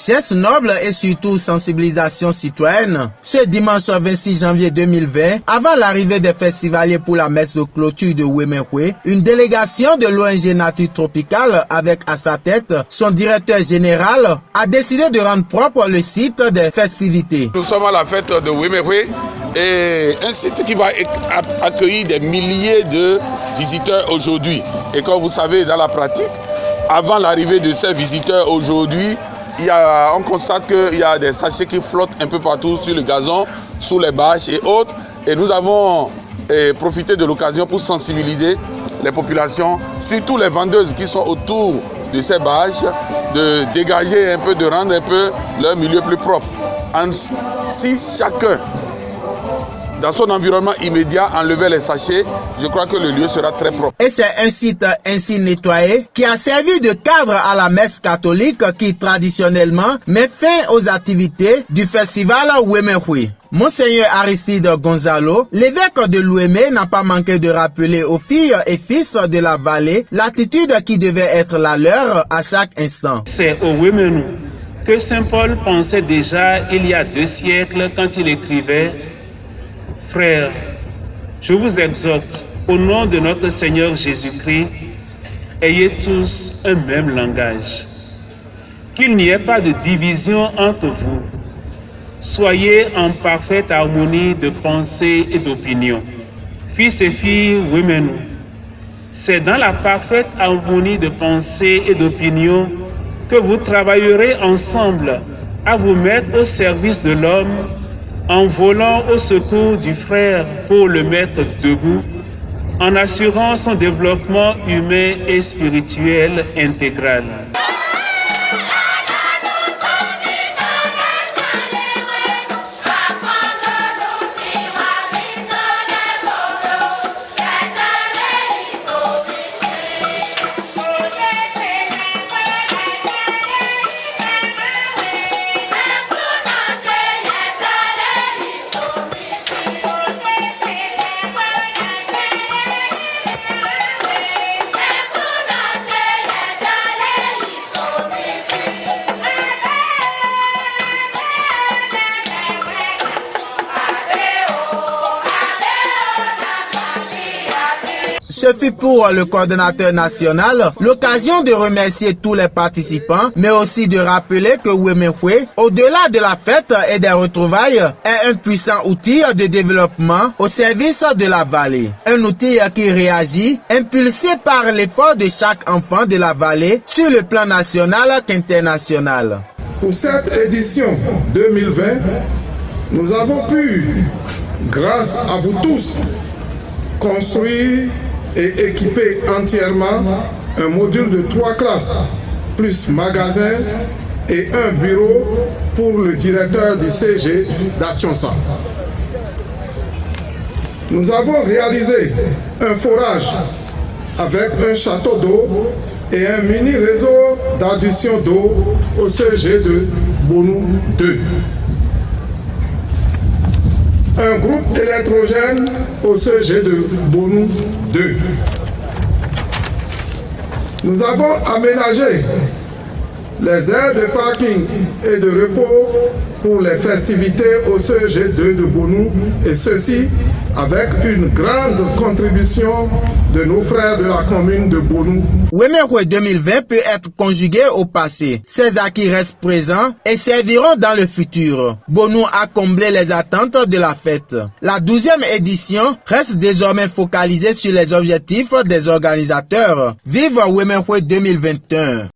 geste noble et surtout sensibilisation citoyenne. Ce dimanche 26 janvier 2020, avant l'arrivée des festivaliers pour la messe de clôture de Wemekwe, une délégation de l'ONG Nature Tropicale avec à sa tête son directeur général a décidé de rendre propre le site des festivités. Nous sommes à la fête de Wemekwe et un site qui va accueillir des milliers de visiteurs aujourd'hui. Et comme vous savez, dans la pratique, avant l'arrivée de ces visiteurs aujourd'hui, on constate qu'il y a des sachets qui flottent un peu partout sur le gazon, sous les bâches et autres. Et nous avons profité de l'occasion pour sensibiliser les populations, surtout les vendeuses qui sont autour de ces bâches, de dégager un peu, de rendre un peu leur milieu plus propre. Si chacun, dans son environnement immédiat, enlever les sachets, je crois que le lieu sera très propre. Et c'est un site ainsi nettoyé qui a servi de cadre à la messe catholique qui traditionnellement met fin aux activités du festival Wemekwe. Monseigneur Aristide Gonzalo, l'évêque de Lomé, n'a pas manqué de rappeler aux filles et fils de la vallée l'attitude qui devait être la leur à chaque instant. C'est au Wemenu que saint Paul pensait déjà il y a 2 siècles quand il écrivait: Frères, je vous exhorte, au nom de notre Seigneur Jésus-Christ, ayez tous un même langage. Qu'il n'y ait pas de division entre vous. Soyez en parfaite harmonie de pensée et d'opinion. Fils et filles Wemenu, c'est dans la parfaite harmonie de pensée et d'opinion que vous travaillerez ensemble à vous mettre au service de l'homme, en volant au secours du frère pour le mettre debout, en assurant son développement humain et spirituel intégral. Ce fut pour le coordonnateur national l'occasion de remercier tous les participants, mais aussi de rappeler que Wemekwe, au-delà de la fête et des retrouvailles, est un puissant outil de développement au service de la vallée. Un outil qui réagit, impulsé par l'effort de chaque enfant de la vallée sur le plan national qu'international. Pour cette édition 2020, nous avons pu, grâce à vous tous, construire et équiper entièrement un module de 3 classes, plus magasin et un bureau pour le directeur du CG d'Achonsa. Nous avons réalisé un forage avec un château d'eau et un mini réseau d'adduction d'eau au CG de Bonou 2. Un groupe électrogène au CG de Bonou 2. Nous avons aménagé les aires de parking et de repos pour les festivités au CG2 de Bonou, et ceci avec une grande contribution de nos frères de la commune de Bonou. Wemekwe 2020 peut être conjugué au passé. Ces acquis restent présents et serviront dans le futur. Bonou a comblé les attentes de la fête. La 12e édition reste désormais focalisée sur les objectifs des organisateurs. Vive Wemekwe 2021!